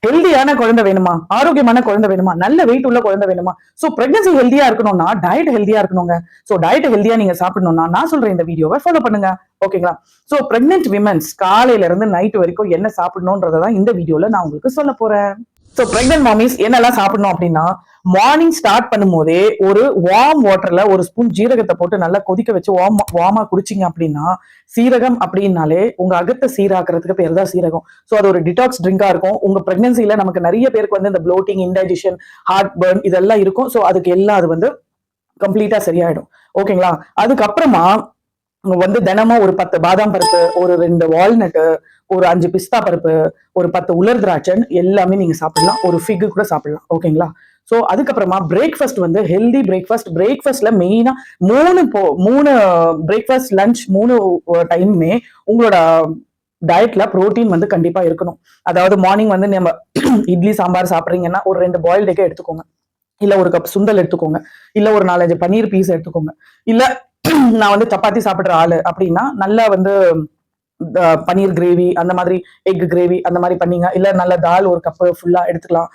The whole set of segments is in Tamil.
ஹெல்தியான குழந்தை வேணுமா, ஆரோக்கியமான குழந்தை வேணுமா, நல்ல வெயிட் உள்ள குழந்தை வேணுமா? சோ பிரெக்னன்சி ஹெல்தியா இருக்கணும்னா டயட் ஹெல்தியா இருக்கணுங்க. சோ டயட் ஹெல்தியா நீங்க சாப்பிடணும்னா நான் சொல்ற இந்த வீடியோவை ஃபாலோ பண்ணுங்க. ஓகேங்களா? சோ பிரெக்னன்ட் விமென்ஸ் காலையில இருந்து நைட் வரைக்கும் என்ன சாப்பிடணும்ன்றதை தான் இந்த வீடியோல நான் உங்களுக்கு சொல்ல போறேன். ஸோ பிரெக்னன்ட் மாமிஸ் என்னெல்லாம் சாப்பிடணும் அப்படின்னா, மார்னிங் ஸ்டார்ட் பண்ணும்போதே ஒரு வார்ம் வாட்டர்ல ஒரு ஸ்பூன் ஜீரகத்தை போட்டு நல்லா கொதிக்க வச்சு வார்மா குடிச்சிங்க அப்படின்னா, சீரகம் அப்படின்னாலே உங்க அகத்தை சீராக்குறதுக்கு பேர் தான் சீரகம். ஸோ அது ஒரு டிடாக்ஸ் ட்ரிங்கா இருக்கும். உங்க பிரெக்னன்சில நமக்கு நிறைய பேருக்கு வந்து இந்த ப்ளோட்டிங், இன்டைஜஷன், ஹார்ட் பர்ன் இதெல்லாம் இருக்கும். ஸோ அதுக்கு எல்லாம் அது வந்து கம்ப்ளீட்டா சரியாயிடும். ஓகேங்களா? அதுக்கப்புறமா வந்து தினமும் ஒரு 10 பாதாம் பருப்பு, ஒரு 2 வால்நட்டு, ஒரு 5 பிஸ்தா பருப்பு, ஒரு 10 உலர் திராட்சை எல்லாமே நீங்க சாப்பிடலாம். ஒரு ஃபிக் கூட சாப்பிடலாம். ஓகேங்களா? சோ அதுக்கப்புறமா பிரேக்ஃபாஸ்ட் வந்து ஹெல்தி பிரேக்ஃபாஸ்ட்ல மெயினா 3 பிரேக்ஃபாஸ்ட், லஞ்ச் 3 டைமுமே உங்களோட டயட்ல புரோட்டீன் வந்து கண்டிப்பா இருக்கணும். அதாவது மார்னிங் வந்து நம்ம இட்லி சாம்பார் சாப்பிடுறீங்கன்னா ஒரு 2 பாயில்ட் எக் எடுத்துக்கோங்க. இல்ல ஒரு கப் சுண்டல் எடுத்துக்கோங்க. இல்ல ஒரு 4, 5 பன்னீர் பீஸ் எடுத்துக்கோங்க. இல்ல நான் வந்து சப்பாத்தி சாப்பிடுற ஆளு அப்படின்னா நல்லா வந்து பன்னீர் கிரேவி அந்த மாதிரி, எக் கிரேவி அந்த மாதிரி பண்ணீங்க. இல்ல நல்ல தால் ஒரு கப் ஃபுல்லா எடுத்துக்கலாம்.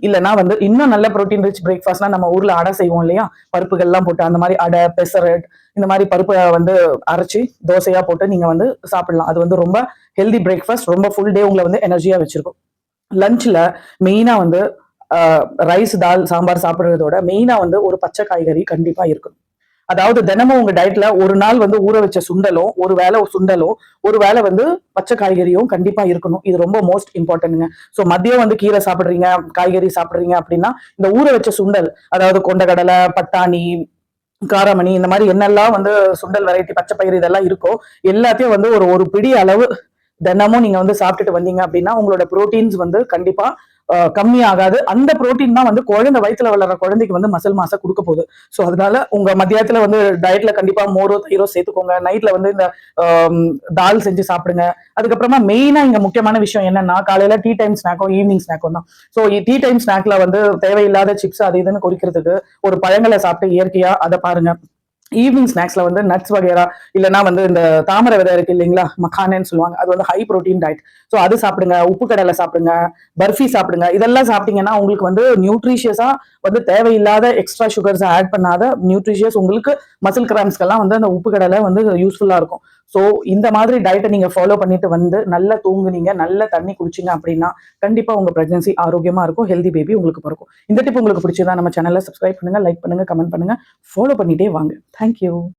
இல்லைன்னா வந்து இன்னும் நல்ல ப்ரோட்டீன் ரிச் பிரேக்ஃபாஸ்ட்னா நம்ம ஊர்ல அடை செய்வோம் இல்லையா, பருப்புகள்லாம் போட்டு அந்த மாதிரி அடை, பெசரட் இந்த மாதிரி பருப்பை வந்து அரைச்சி தோசையா போட்டு நீங்க வந்து சாப்பிடலாம். அது வந்து ரொம்ப ஹெல்தி பிரேக்ஃபாஸ்ட், ரொம்ப ஃபுல் டே உங்களை வந்து எனர்ஜியா வச்சிருக்கும். லஞ்ச்ல மெயினா வந்து ரைஸ், தால், சாம்பார் சாப்பிடுறதோட மெயினா வந்து ஒரு பச்சை காய்கறி கண்டிப்பா இருக்கும். அதாவது தினமும் உங்க டயட்ல ஒரு நாள் வந்து ஊற வச்ச சுண்டலும், ஒரு வேளை வந்து பச்சை காய்கறியும் கண்டிப்பா இருக்கணும். இது ரொம்ப மோஸ்ட் இம்பார்ட்டன்ட்ங்க. சோ மதியம் வந்து கீரை சாப்பிடுறீங்க, காய்கறி சாப்பிடுறீங்க அப்படின்னா இந்த ஊற வச்ச சுண்டல், அதாவது கொண்டக்கடலை, பட்டாணி, காராமணி இந்த மாதிரி என்னெல்லாம் வந்து சுண்டல் வெரைட்டி, பச்சை பயிறு இதெல்லாம் இருக்கோ எல்லாத்தையும் வந்து ஒரு பிடி அளவு தினமும் நீங்க வந்து சாப்பிட்டுட்டு வந்தீங்க அப்படின்னா உங்களோட புரோட்டீன்ஸ் வந்து கண்டிப்பா கம்மி ஆகாது. அந்த புரோட்டீன் தான் வந்து குழந்தை வயிற்றுல வளர்ற குழந்தைக்கு வந்து மசில் மாச கொடுக்க போகுது. ஸோ அதனால உங்க மதியத்துல வந்து டயட்ல கண்டிப்பா மோரோ, தயிரோ சேர்த்துக்கோங்க. நைட்ல வந்து இந்த தால் செஞ்சு சாப்பிடுங்க. அதுக்கப்புறமா மெயினா இங்க முக்கியமான விஷயம் என்னன்னா, காலையில டீ டைம் ஸ்நாக்கும் ஈவினிங் ஸ்நாக்கும் தான். ஸோ டீ டைம் ஸ்நாக்ல வந்து தேவையில்லாத சிப்ஸ் அது இதுன்னு குறிக்கிறதுக்கு ஒரு பழங்களை சாப்பிட்டு இயற்கையா அதை பாருங்க. ஈவினிங் ஸ்நாக்ஸ்ல வந்து நட்ஸ் வகைரா, இல்லைன்னா வந்து இந்த தாமரை விதை இருக்கு இல்லைங்களா, மக்கானேன்னு சொல்லுவாங்க, அது வந்து ஹை ப்ரோட்டீன் டயட். ஸோ அது சாப்பிடுங்க. உப்பு கடலை சாப்பிடுங்க, பர்ஃபி சாப்பிடுங்க. இதெல்லாம் சாப்பிட்டீங்கன்னா உங்களுக்கு வந்து நியூட்ரிஷியஸா வந்து தேவையில்லாத எக்ஸ்ட்ரா சுகர்ஸ் ஆட் பண்ணாத நியூட்ரிஷியஸ் உங்களுக்கு மசில் கிராம்ஸ்க்கெல்லாம் வந்து அந்த உப்பு கடலை வந்து யூஸ்ஃபுல்லா இருக்கும். ஸோ இந்த மாதிரி டயட்டை நீங்க ஃபாலோ பண்ணிட்டு வந்து நல்லா தூங்குனீங்க, நல்ல தண்ணி குடிச்சிங்க அப்படின்னா கண்டிப்பா உங்க பிரெக்னன்சி ஆரோக்கியமா இருக்கும். ஹெல்தி பேபி உங்களுக்கு பிறக்கும். இந்த டிப் உங்களுக்கு பிடிச்சதா நம்ம சேனலை சப்ஸ்கிரைப் பண்ணுங்க, லைக் பண்ணுங்க, கமெண்ட் பண்ணுங்க, ஃபாலோ பண்ணிட்டே வாங்க. தேங்க்யூ.